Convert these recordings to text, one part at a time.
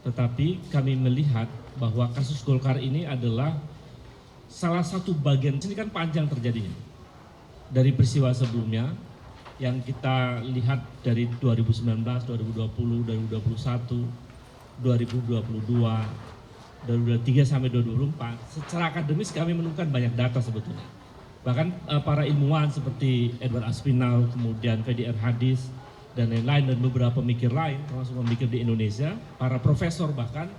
Tetapi kami melihat bahwa kasus Golkar ini adalah salah satu bagian, ini kan panjang terjadinya. Dari peristiwa sebelumnya yang kita lihat dari 2019, 2020, 2021, 2022, 2023 sampai 2024, secara akademis kami menemukan banyak data sebetulnya. Bahkan para ilmuwan seperti Edward Aspinall, kemudian Fedi R. Hadis, dan lain-lain, dan beberapa pemikir lain, termasuk pemikir di Indonesia, para profesor bahkan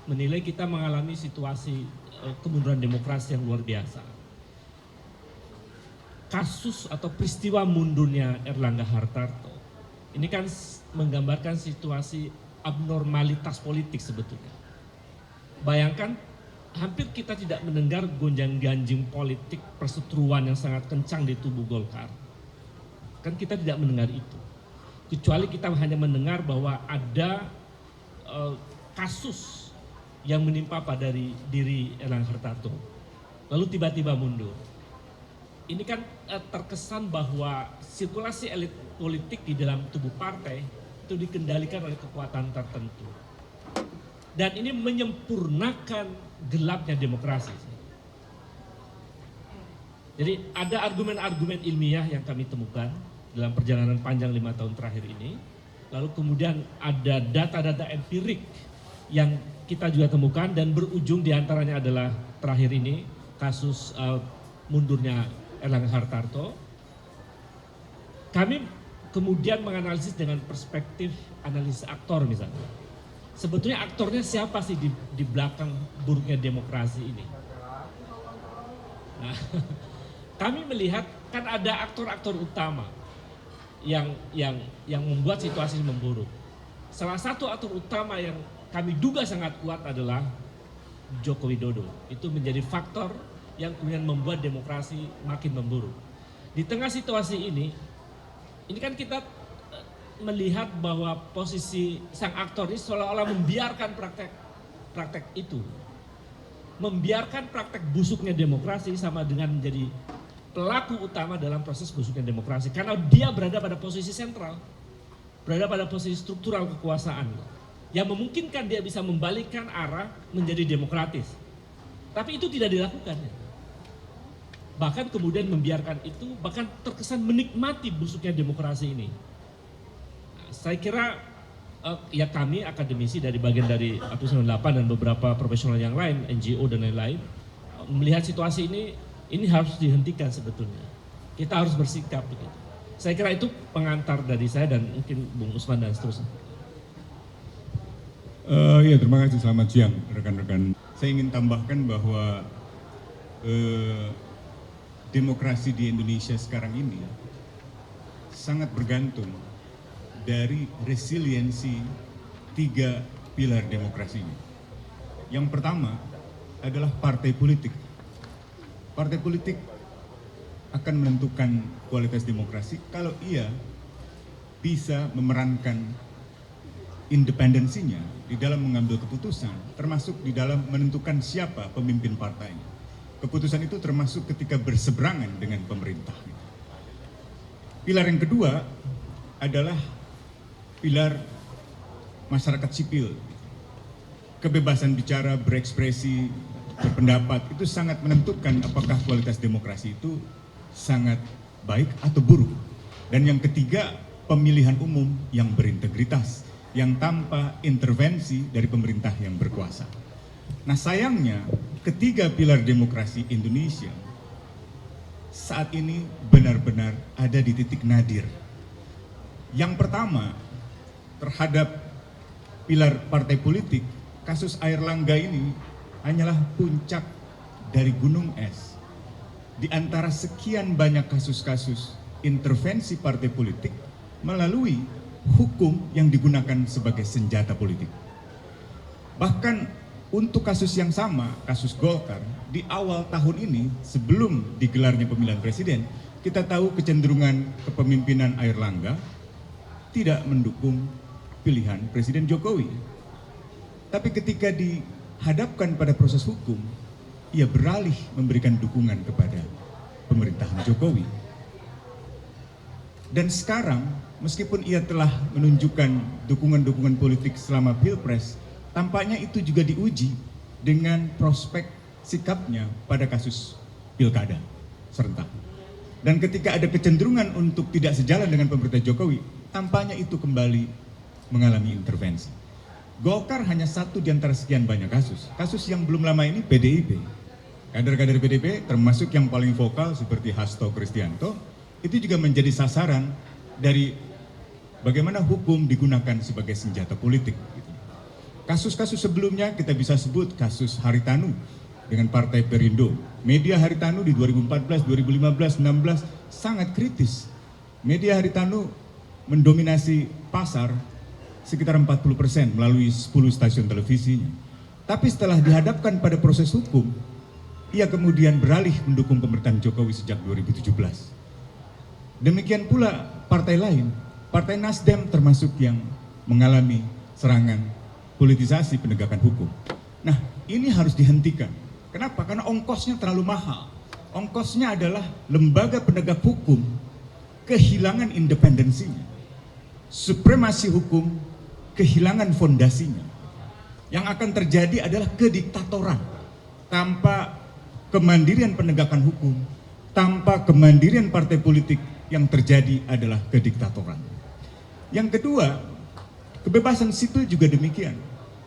menilai kita mengalami situasi kemunduran demokrasi yang luar biasa. Kasus atau peristiwa mundurnya Erlangga Hartarto ini kan menggambarkan situasi abnormalitas politik sebetulnya. Bayangkan, hampir kita tidak mendengar gonjang-ganjing politik perseteruan yang sangat kencang di tubuh Golkar. Kan kita tidak mendengar itu. Kecuali kita hanya mendengar bahwa ada kasus yang menimpa pada diri Erlangga Hartarto, lalu tiba-tiba mundur. Ini kan terkesan bahwa sirkulasi elit politik di dalam tubuh partai itu dikendalikan oleh kekuatan tertentu. Dan ini menyempurnakan gelapnya demokrasi. Jadi ada argumen-argumen ilmiah yang kami temukan dalam perjalanan panjang 5 tahun terakhir ini. Lalu kemudian ada data-data empirik yang kita juga temukan dan berujung diantaranya adalah terakhir ini kasus mundurnya Erlangga Hartarto. Kami kemudian menganalisis dengan perspektif analisis aktor misalnya. Sebetulnya aktornya siapa sih di belakang buruknya demokrasi ini? Nah, kami melihat kan ada aktor-aktor utama yang membuat situasi memburuk. Salah satu aktor utama yang kami duga sangat kuat adalah Joko Widodo. Itu menjadi faktor yang kemudian membuat demokrasi makin memburuk. Di tengah situasi ini kan kita melihat bahwa posisi sang aktor ini seolah-olah membiarkan praktek itu. Membiarkan praktek busuknya demokrasi sama dengan menjadi pelaku utama dalam proses busuknya demokrasi. Karena dia berada pada posisi sentral, berada pada posisi struktural kekuasaan, yang memungkinkan dia bisa membalikkan arah menjadi demokratis. Tapi itu tidak dilakukan. Bahkan kemudian membiarkan itu, bahkan terkesan menikmati busuknya demokrasi ini. Saya kira ya kami akademisi dari bagian dari API 98 dan beberapa profesional yang lain, NGO dan lain-lain, melihat situasi ini harus dihentikan sebetulnya. Kita harus bersikap begitu. Saya kira itu pengantar dari saya dan mungkin Bung Usman dan seterusnya. Ya, terima kasih, selamat siang rekan-rekan. Saya ingin tambahkan bahwa demokrasi di Indonesia sekarang ini sangat bergantung dari resiliensi 3 pilar demokrasinya. Yang pertama adalah partai politik. Partai politik akan menentukan kualitas demokrasi kalau ia bisa memerankan independensinya di dalam mengambil keputusan, termasuk di dalam menentukan siapa pemimpin partainya. Keputusan itu termasuk ketika berseberangan dengan pemerintah. Pilar yang kedua adalah pilar masyarakat sipil. Kebebasan bicara, berekspresi, berpendapat itu sangat menentukan apakah kualitas demokrasi itu sangat baik atau buruk. Dan yang ketiga, pemilihan umum yang berintegritas, yang tanpa intervensi dari pemerintah yang berkuasa. Nah, sayangnya ketiga pilar demokrasi Indonesia saat ini benar-benar ada di titik nadir. Yang pertama, terhadap pilar partai politik, kasus Airlangga ini hanyalah puncak dari gunung es. Di antara sekian banyak kasus-kasus intervensi partai politik melalui hukum yang digunakan sebagai senjata politik. Bahkan untuk kasus yang sama, kasus Golkar, di awal tahun ini sebelum digelarnya pemilihan presiden, kita tahu kecenderungan kepemimpinan Airlangga tidak mendukung pilihan Presiden Jokowi. Tapi ketika dihadapkan pada proses hukum, ia beralih memberikan dukungan kepada pemerintahan Jokowi. Dan sekarang, meskipun ia telah menunjukkan dukungan-dukungan politik selama Pilpres tampaknya itu juga diuji dengan prospek sikapnya pada kasus pilkada serentak. Dan ketika ada kecenderungan untuk tidak sejalan dengan pemerintah Jokowi, tampaknya itu kembali mengalami intervensi. Golkar hanya satu di antara sekian banyak kasus. Kasus yang belum lama ini PDIP. Kader-kader PDIP termasuk yang paling vokal seperti Hasto Kristianto, itu juga menjadi sasaran dari bagaimana hukum digunakan sebagai senjata politik. Kasus-kasus sebelumnya kita bisa sebut kasus Haritanu dengan Partai Perindo. Media Haritanu di 2014, 2015, 2016 sangat kritis. Media Haritanu mendominasi pasar sekitar 40% melalui 10 stasiun televisinya. Tapi setelah dihadapkan pada proses hukum, ia kemudian beralih mendukung pemerintahan Jokowi sejak 2017. Demikian pula partai lain, Partai Nasdem termasuk yang mengalami serangan politisasi penegakan hukum. Nah, ini harus dihentikan. Kenapa? Karena ongkosnya terlalu mahal. Ongkosnya adalah lembaga penegak hukum kehilangan independensinya. Supremasi hukum kehilangan fondasinya. Yang akan terjadi adalah kediktatoran. Tanpa kemandirian penegakan hukum, tanpa kemandirian partai politik, yang terjadi adalah kediktatoran. Yang kedua, kebebasan sipil juga demikian.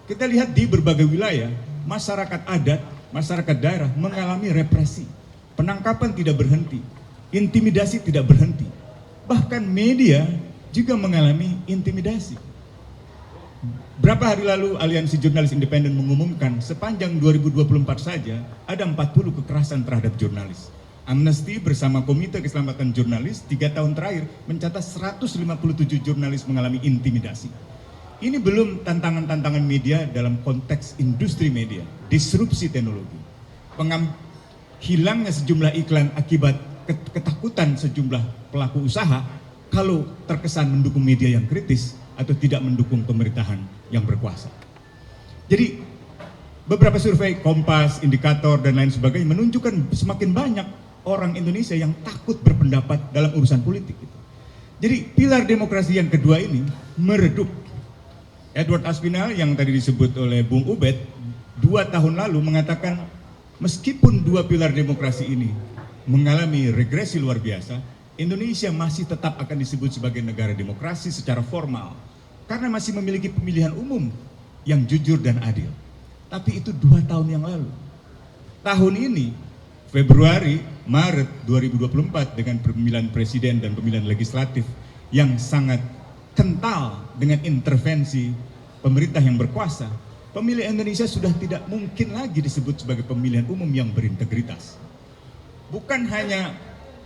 Kita lihat di berbagai wilayah, masyarakat adat, masyarakat daerah mengalami represi. Penangkapan tidak berhenti, intimidasi tidak berhenti. Bahkan media juga mengalami intimidasi. Berapa hari lalu Aliansi Jurnalis Independen mengumumkan sepanjang 2024 saja ada 40 kekerasan terhadap jurnalis. Amnesty bersama Komite Keselamatan Jurnalis 3 tahun terakhir mencatat 157 jurnalis mengalami intimidasi. Ini belum tantangan-tantangan media dalam konteks industri media, disrupsi teknologi, hilangnya sejumlah iklan akibat ketakutan sejumlah pelaku usaha kalau terkesan mendukung media yang kritis atau tidak mendukung pemerintahan yang berkuasa. Jadi beberapa survei Kompas, Indikator dan lain sebagainya menunjukkan semakin banyak orang Indonesia yang takut berpendapat dalam urusan politik. Jadi pilar demokrasi yang kedua ini meredup. Edward Aspinall yang tadi disebut oleh Bung Ubed 2 tahun lalu mengatakan meskipun dua pilar demokrasi ini mengalami regresi luar biasa, Indonesia masih tetap akan disebut sebagai negara demokrasi secara formal karena masih memiliki pemilihan umum yang jujur dan adil. Tapi itu 2 tahun yang lalu. Tahun ini, Februari, Maret 2024 dengan pemilihan presiden dan pemilihan legislatif yang sangat kental dengan intervensi pemerintah yang berkuasa, pemilih Indonesia sudah tidak mungkin lagi disebut sebagai pemilihan umum yang berintegritas. Bukan hanya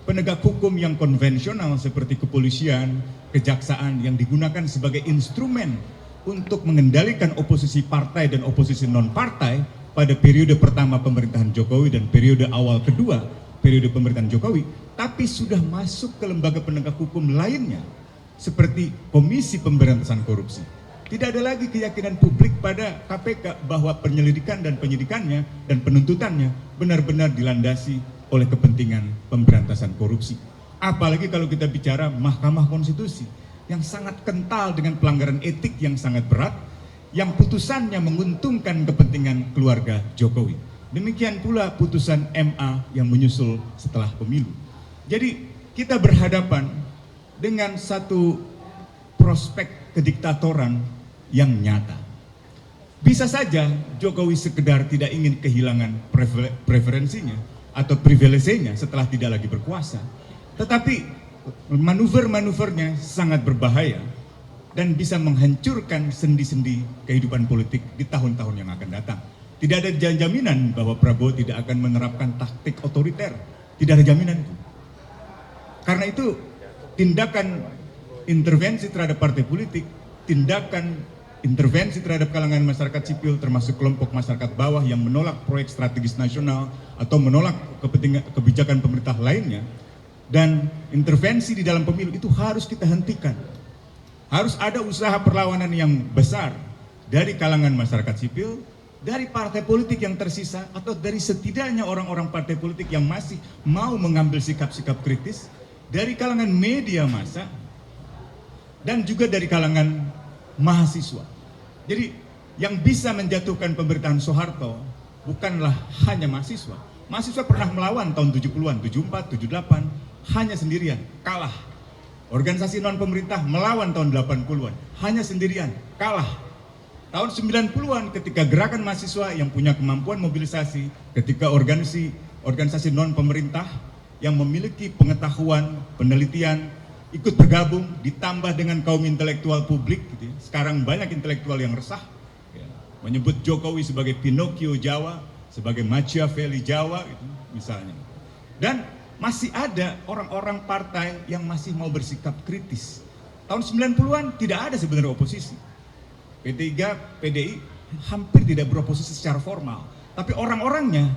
penegak hukum yang konvensional seperti kepolisian, kejaksaan yang digunakan sebagai instrumen untuk mengendalikan oposisi partai dan oposisi non-partai pada periode pertama pemerintahan Jokowi dan periode awal kedua periode pemerintahan Jokowi, tapi sudah masuk ke lembaga penegak hukum lainnya seperti Komisi Pemberantasan Korupsi. Tidak ada lagi keyakinan publik pada KPK bahwa penyelidikan dan penyidikannya dan penuntutannya benar-benar dilandasi oleh kepentingan pemberantasan korupsi. Apalagi kalau kita bicara Mahkamah Konstitusi yang sangat kental dengan pelanggaran etik yang sangat berat, yang putusannya menguntungkan kepentingan keluarga Jokowi. Demikian pula putusan MA yang menyusul setelah pemilu. Jadi kita berhadapan dengan satu prospek kediktatoran yang nyata. Bisa saja Jokowi sekedar tidak ingin kehilangan preferensinya atau privilege-nya setelah tidak lagi berkuasa. Tetapi manuver-manuvernya sangat berbahaya dan bisa menghancurkan sendi-sendi kehidupan politik di tahun-tahun yang akan datang. Tidak ada jaminan bahwa Prabowo tidak akan menerapkan taktik otoriter. Tidak ada jaminan itu. Karena itu tindakan intervensi terhadap partai politik, tindakan intervensi terhadap kalangan masyarakat sipil termasuk kelompok masyarakat bawah yang menolak proyek strategis nasional atau menolak kebijakan pemerintah lainnya, dan intervensi di dalam pemilu itu harus kita hentikan. Harus ada usaha perlawanan yang besar dari kalangan masyarakat sipil, dari partai politik yang tersisa, atau dari setidaknya orang-orang partai politik yang masih mau mengambil sikap-sikap kritis, dari kalangan media massa, dan juga dari kalangan mahasiswa. Jadi Yang bisa menjatuhkan pemerintahan Soeharto bukanlah hanya mahasiswa. Mahasiswa pernah melawan tahun 70-an, 74, 78, hanya sendirian, kalah. Organisasi non-pemerintah melawan tahun 80-an, hanya sendirian, kalah. Tahun 90-an ketika gerakan mahasiswa yang punya kemampuan mobilisasi, ketika organisasi non-pemerintah yang memiliki pengetahuan, penelitian, ikut bergabung, ditambah dengan kaum intelektual publik, gitu ya. Sekarang banyak intelektual yang resah, ya, menyebut Jokowi sebagai Pinocchio Jawa, sebagai Machiavelli Jawa, gitu, misalnya. Dan masih ada orang-orang partai yang masih mau bersikap kritis. Tahun 90-an tidak ada sebenarnya oposisi. P3, PDI hampir tidak beroposisi secara formal. Tapi orang-orangnya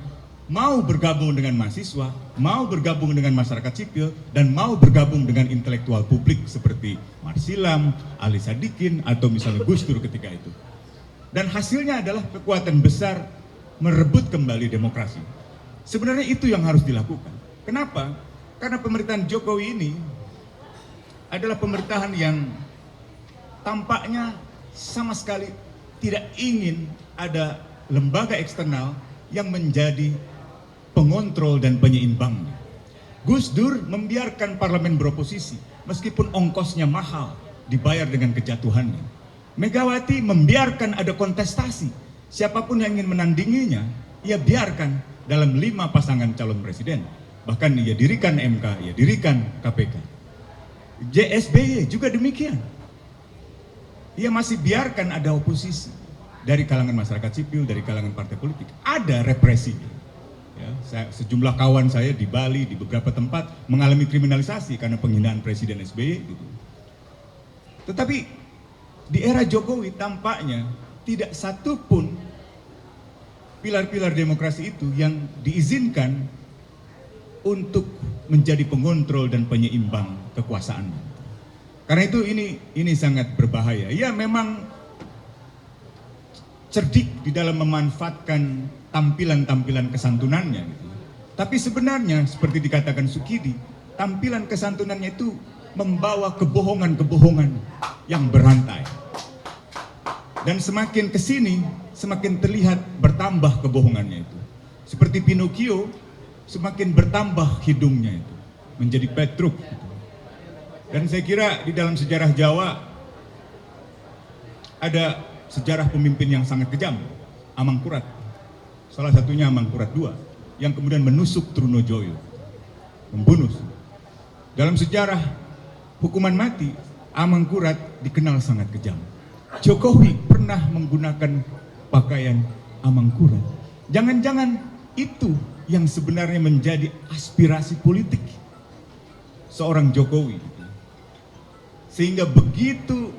mau bergabung dengan mahasiswa, mau bergabung dengan masyarakat sipil, dan mau bergabung dengan intelektual publik seperti Marsilam, Ali Sadikin, atau misalnya Gus Dur ketika itu. Dan hasilnya adalah kekuatan besar merebut kembali demokrasi. Sebenarnya itu yang harus dilakukan. Kenapa? Karena pemerintahan Jokowi ini adalah pemerintahan yang tampaknya sama sekali tidak ingin ada lembaga eksternal yang menjadi pengontrol dan penyeimbang. Gus Dur membiarkan parlemen beroposisi meskipun ongkosnya mahal dibayar dengan kejatuhannya. Megawati membiarkan ada kontestasi. Siapapun yang ingin menandinginya, ia biarkan dalam 5 pasangan calon presiden. Bahkan ia dirikan MK, ia dirikan KPK. SBY juga demikian. Ia masih biarkan ada oposisi dari kalangan masyarakat sipil, dari kalangan partai politik. Ada represi. Ya, sejumlah kawan saya di Bali, di beberapa tempat mengalami kriminalisasi karena penghinaan Presiden SBY. Gitu. Tetapi di era Jokowi tampaknya tidak satu pun pilar-pilar demokrasi itu yang diizinkan untuk menjadi pengontrol dan penyeimbang kekuasaan. Karena itu ini sangat berbahaya. Ya memang cerdik di dalam memanfaatkan tampilan-tampilan kesantunannya. Gitu. Tapi sebenarnya seperti dikatakan Sukidi, tampilan kesantunannya itu membawa kebohongan-kebohongan yang berantai. Dan semakin kesini, semakin terlihat bertambah kebohongannya itu. Seperti Pinocchio, semakin bertambah hidungnya itu, menjadi Petruk. Gitu. Dan saya kira di dalam sejarah Jawa ada sejarah pemimpin yang sangat kejam, Amangkurat. Salah satunya Amangkurat II, yang kemudian menusuk Trunojoyo, membunuh. Dalam sejarah hukuman mati, Amangkurat dikenal sangat kejam. Jokowi pernah menggunakan pakaian Amangkurat. Jangan-jangan itu yang sebenarnya menjadi aspirasi politik seorang Jokowi. Sehingga begitu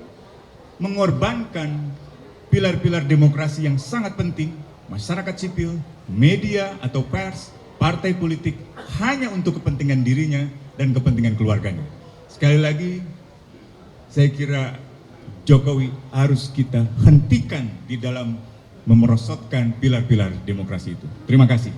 mengorbankan pilar-pilar demokrasi yang sangat penting, masyarakat sipil, media atau pers, partai politik, hanya untuk kepentingan dirinya dan kepentingan keluarganya. Sekali lagi, saya kira Jokowi harus kita hentikan di dalam memerosotkan pilar-pilar demokrasi itu. Terima kasih.